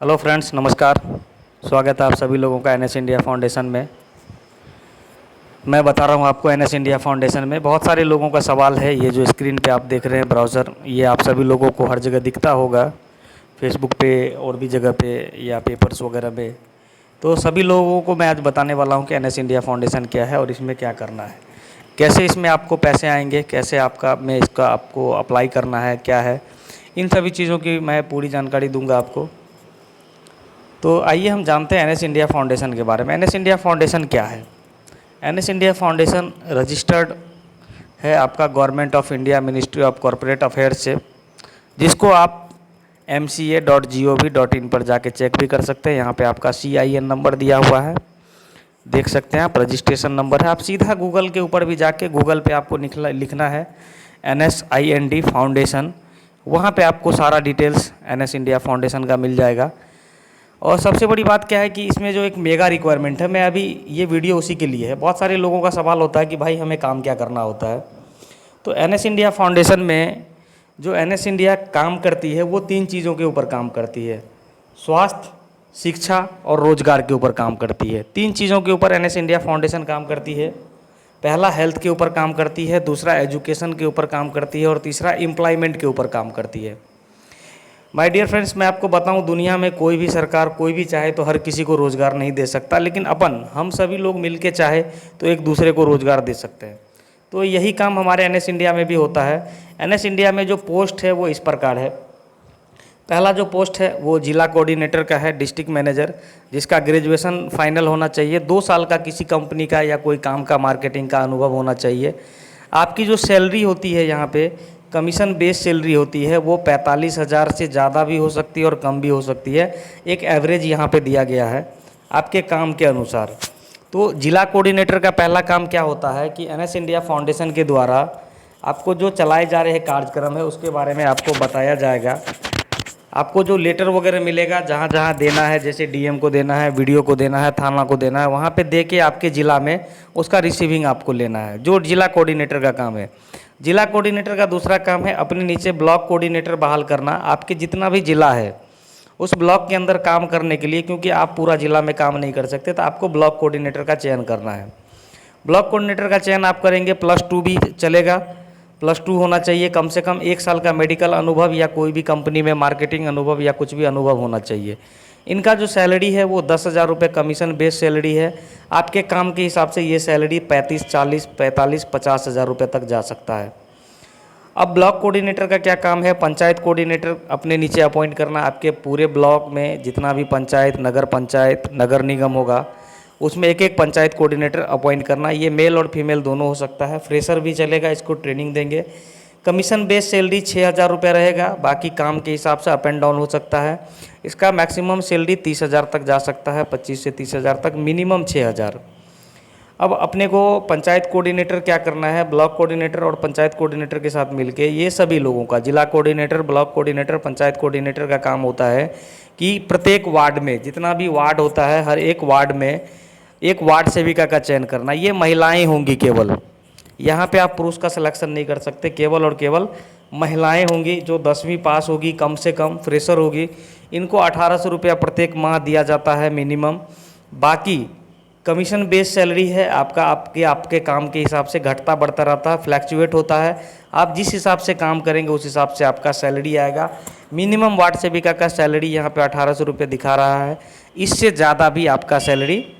Hello friends, नमस्कार। स्वागत है आप सभी लोगों का एनएस इंडिया फाउंडेशन में। मैं बता रहा हूँ आपको एनएस इंडिया फाउंडेशन में बहुत सारे लोगों का सवाल है। ये जो स्क्रीन पे आप देख रहे हैं ब्राउज़र, ये आप सभी लोगों को हर जगह दिखता होगा, फेसबुक पे और भी जगह पे या पेपर्स वगैरह पे। तो सभी लोगों को मैं आज बताने वाला हूँ कि एनएस इंडिया फाउंडेशन क्या है और इसमें क्या करना है, कैसे इसमें आपको पैसे आएंगे, कैसे इसका आपको अप्लाई करना है, क्या है, इन सभी चीज़ों की मैं पूरी जानकारी दूँगा आपको। तो आइए हम जानते हैं एनएस इंडिया फाउंडेशन के बारे में। एनएस इंडिया फाउंडेशन क्या है? एनएस इंडिया फाउंडेशन रजिस्टर्ड है आपका government of India ministry of corporate affairs से, जिसको आप mca.gov.in पर जाके चेक भी कर सकते हैं। यहाँ पे आपका CIN नंबर दिया हुआ है, देख सकते हैं आप, रजिस्ट्रेशन नंबर है। आप सीधा गूगल के ऊपर भी जाके, गूगल पे आपको लिखना है NSIND फाउंडेशन, वहाँ पे आपको सारा डिटेल्स एनएस इंडिया फाउंडेशन का मिल जाएगा। और सबसे बड़ी बात क्या है कि इसमें जो एक मेगा रिक्वायरमेंट है, मैं अभी ये वीडियो उसी के लिए है। बहुत सारे लोगों का सवाल होता है कि भाई हमें काम क्या करना होता है। तो एनएस इंडिया फाउंडेशन में जो एनएस इंडिया काम करती है वो 3 चीज़ों के ऊपर काम करती है: स्वास्थ्य, शिक्षा और रोजगार के ऊपर काम करती है। 3 चीज़ों के ऊपर एनएस इंडिया फाउंडेशन काम करती है। पहला हेल्थ के ऊपर काम करती है, दूसरा एजुकेशन के ऊपर काम करती है और तीसरा एम्प्लॉयमेंट के ऊपर काम करती है। माय डियर फ्रेंड्स, मैं आपको बताऊं, दुनिया में कोई भी सरकार, कोई भी चाहे तो हर किसी को रोज़गार नहीं दे सकता, लेकिन हम सभी लोग मिलके चाहे तो एक दूसरे को रोज़गार दे सकते हैं। तो यही काम हमारे एनएस इंडिया में भी होता है। एनएस इंडिया में जो पोस्ट है वो इस प्रकार है। पहला जो पोस्ट है वो जिला कोऑर्डिनेटर का है, डिस्ट्रिक्ट मैनेजर, जिसका ग्रेजुएशन फाइनल होना चाहिए, 2 साल का किसी कंपनी का या कोई काम का मार्केटिंग का अनुभव होना चाहिए। आपकी जो सैलरी होती है यहाँ पे, कमीशन बेस सैलरी होती है, वो 45,000 से ज़्यादा भी हो सकती है और कम भी हो सकती है। एक एवरेज यहाँ पे दिया गया है आपके काम के अनुसार। तो जिला कोऑर्डिनेटर का पहला काम क्या होता है कि एनएस इंडिया फाउंडेशन के द्वारा आपको जो चलाए जा रहे कार्यक्रम है उसके बारे में आपको बताया जाएगा। आपको जो लेटर वगैरह मिलेगा, जहाँ जहाँ देना है, जैसे डीएम को देना है, वीडियो को देना है, थाना को देना है, वहाँ पे दे के आपके ज़िला में उसका रिसीविंग आपको लेना है, जो जिला कोऑर्डिनेटर का काम है। जिला कोऑर्डिनेटर का दूसरा काम है अपने नीचे ब्लॉक कोऑर्डिनेटर बहाल करना। आपके जितना भी ज़िला है उस ब्लॉक के अंदर काम करने के लिए, क्योंकि आप पूरा ज़िला में काम नहीं कर सकते, तो आपको ब्लॉक कोऑर्डिनेटर का चयन करना है। ब्लॉक कोऑर्डिनेटर का चयन आप करेंगे, +2 भी चलेगा, +2 होना चाहिए, कम से कम 1 साल का मेडिकल अनुभव या कोई भी कंपनी में मार्केटिंग अनुभव या कुछ भी अनुभव होना चाहिए। इनका जो सैलरी है वो 10,000 रुपये कमीशन बेस सैलरी है। आपके काम के हिसाब से ये सैलरी 35, 40, 45, 50,000 रुपये तक जा सकता है। अब ब्लॉक कोऑर्डिनेटर का क्या काम है? पंचायत कोऑर्डिनेटर अपने नीचे अपॉइंट करना। आपके पूरे ब्लॉक में जितना भी पंचायत, नगर निगम होगा, उसमें एक एक पंचायत कोऑर्डिनेटर अपॉइंट करना। ये मेल और फीमेल दोनों हो सकता है, फ्रेशर भी चलेगा, इसको ट्रेनिंग देंगे। कमीशन बेस सैलरी 6,000 रुपये रहेगा, बाकी काम के हिसाब से अप एंड डाउन हो सकता है। इसका मैक्सिमम सैलरी 30,000 तक जा सकता है, 25 से 30,000 तक, मिनिमम 6,000। अब अपने को पंचायत कोऑर्डिनेटर क्या करना है? ब्लॉक कोऑर्डिनेटर और पंचायत कोऑर्डिनेटर के साथ मिलके ये सभी लोगों का, जिला coordinator, block coordinator, panchayat coordinator का काम होता है कि प्रत्येक वार्ड में, जितना भी वार्ड होता है, हर एक वार्ड में एक वार्ड सेविका का चयन करना। ये महिलाएं होंगी केवल, यहाँ पे आप पुरुष का सिलेक्शन नहीं कर सकते, केवल और केवल महिलाएं होंगी जो 10वीं पास होगी, कम से कम फ्रेशर होगी। इनको 1,800 रुपया प्रत्येक माह दिया जाता है मिनिमम। बाकी कमीशन बेस सैलरी है आपका, आपके काम के हिसाब से घटता बढ़ता रहता है, फ्लैक्चुएट होता है। आप जिस हिसाब से काम करेंगे उस हिसाब से आपका सैलरी आएगा। मिनिमम वार्ड सेविका का सैलरी यहाँ पे 1,800 रुपये दिखा रहा है, इससे ज़्यादा भी आपका सैलरी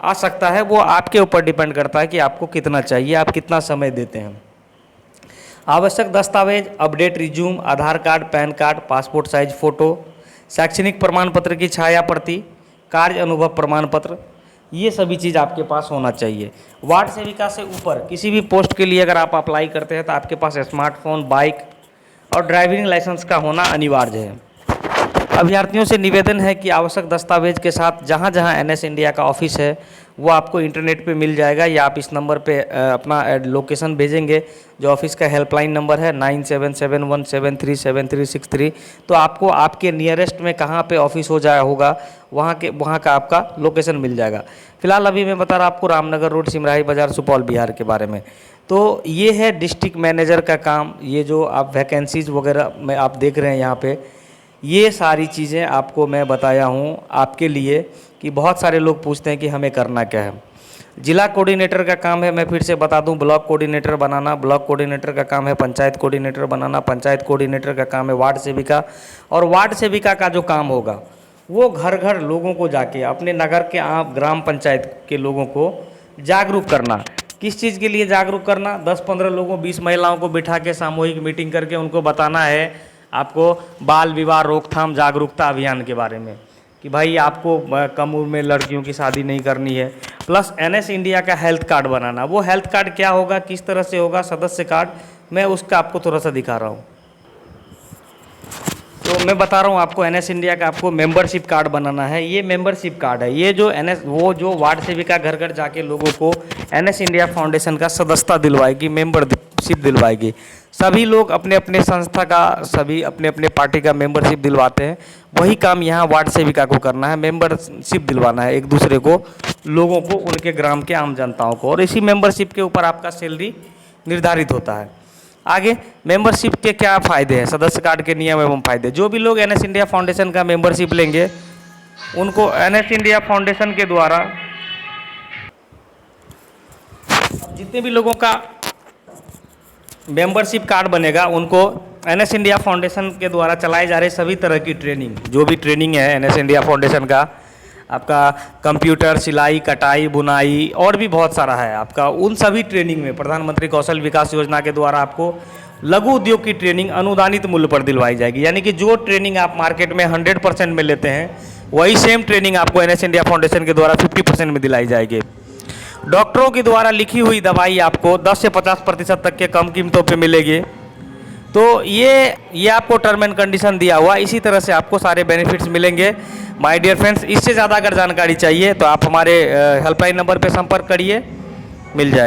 आ सकता है। वो आपके ऊपर डिपेंड करता है कि आपको कितना चाहिए, आप कितना समय देते हैं। आवश्यक दस्तावेज: update resume, Aadhaar card, PAN card, passport size photo, शैक्षणिक प्रमाण पत्र की छाया प्रति, कार्य अनुभव प्रमाण पत्र, ये सभी चीज़ आपके पास होना चाहिए। वार्ड सेविका से ऊपर किसी भी पोस्ट के लिए अगर आप अप्लाई करते हैं तो आपके पास स्मार्टफोन, बाइक और ड्राइविंग लाइसेंस का होना अनिवार्य है। अभ्यर्थियों से निवेदन है कि आवश्यक दस्तावेज के साथ जहां जहां एनएस इंडिया का ऑफिस है वो आपको इंटरनेट पे मिल जाएगा, या आप इस नंबर पे अपना लोकेशन भेजेंगे, जो ऑफिस का हेल्पलाइन नंबर है 9771737363। तो आपको आपके नियरेस्ट में कहाँ पे ऑफिस होगा वहाँ का आपका लोकेशन मिल जाएगा। फिलहाल अभी मैं बता रहा आपको रामनगर रोड, सिमराही बाज़ार, सुपौल बिहार के बारे में। तो ये है डिस्ट्रिक्ट मैनेजर का काम। ये जो आप वैकेंसीज़ वगैरह में आप देख रहे हैं यहाँ पे, ये सारी चीज़ें आपको मैं बताया हूँ आपके लिए कि बहुत सारे लोग पूछते हैं कि हमें करना क्या है। जिला कोऑर्डिनेटर का काम है, मैं फिर से बता दूं, ब्लॉक कोऑर्डिनेटर बनाना, ब्लॉक कोऑर्डिनेटर का काम है पंचायत कोऑर्डिनेटर बनाना, पंचायत कोऑर्डिनेटर का काम है वार्ड सेविका, और वार्ड सेविका का जो काम होगा वो घर घर लोगों को जाके अपने नगर के ग्राम पंचायत के लोगों को जागरूक करना। किस चीज़ के लिए जागरूक करना? 10-15 लोगों 20 महिलाओं को बिठा के सामूहिक मीटिंग करके उनको बताना है आपको बाल विवाह रोकथाम जागरूकता अभियान के बारे में कि भाई आपको कम उम्र में लड़कियों की शादी नहीं करनी है। प्लस एनएस इंडिया का हेल्थ कार्ड बनाना। वो हेल्थ कार्ड क्या होगा, किस तरह से होगा, सदस्य कार्ड, मैं उसका आपको थोड़ा सा दिखा रहा हूँ। तो मैं बता रहा हूँ आपको एनएस इंडिया का आपको मेंबरशिप कार्ड बनाना है। ये मेंबरशिप कार्ड है, ये जो एनएस वो जो वार्ड सेविका घर घर जाके लोगों को एनएस इंडिया फाउंडेशन का सदस्यता दिलवाएगी, मेंबरशिप दिलवाएगी। सभी लोग अपने अपने संस्था का, सभी अपने अपने पार्टी का मेंबरशिप दिलवाते हैं। वही काम यहाँ वार्ड सेविका को करना है, मेंबरशिप दिलवाना है एक दूसरे को, लोगों को, उनके ग्राम के आम जनताओं को, और इसी मेंबरशिप के ऊपर आपका सैलरी निर्धारित होता है। आगे मेंबरशिप के क्या फ़ायदे हैं, सदस्य कार्ड के नियम एवं फ़ायदे। जो भी लोग एनएस इंडिया फाउंडेशन का मेंबरशिप लेंगे उनको एनएस इंडिया फाउंडेशन के द्वारा, जितने भी लोगों का मेंबरशिप कार्ड बनेगा उनको एनएस इंडिया फाउंडेशन के द्वारा चलाए जा रहे सभी तरह की ट्रेनिंग, जो भी ट्रेनिंग है एनएस इंडिया फाउंडेशन का, आपका कंप्यूटर, सिलाई, कटाई, बुनाई और भी बहुत सारा है आपका, उन सभी ट्रेनिंग में प्रधानमंत्री कौशल विकास योजना के द्वारा आपको लघु उद्योग की ट्रेनिंग अनुदानित मूल्य पर दिलवाई जाएगी। यानी कि जो ट्रेनिंग आप मार्केट में 100% में लेते हैं वही सेम ट्रेनिंग आपको एनएस इंडिया फाउंडेशन के द्वारा 50% में दिलाई जाएगी। डॉक्टरों के द्वारा लिखी हुई दवाई आपको 10 से 50% तक के कम कीमतों पे मिलेगी। तो ये आपको टर्म एंड कंडीशन दिया हुआ, इसी तरह से आपको सारे बेनिफिट्स मिलेंगे माय डियर फ्रेंड्स। इससे ज़्यादा अगर जानकारी चाहिए तो आप हमारे हेल्पलाइन नंबर पे संपर्क करिए, मिल जाएगी।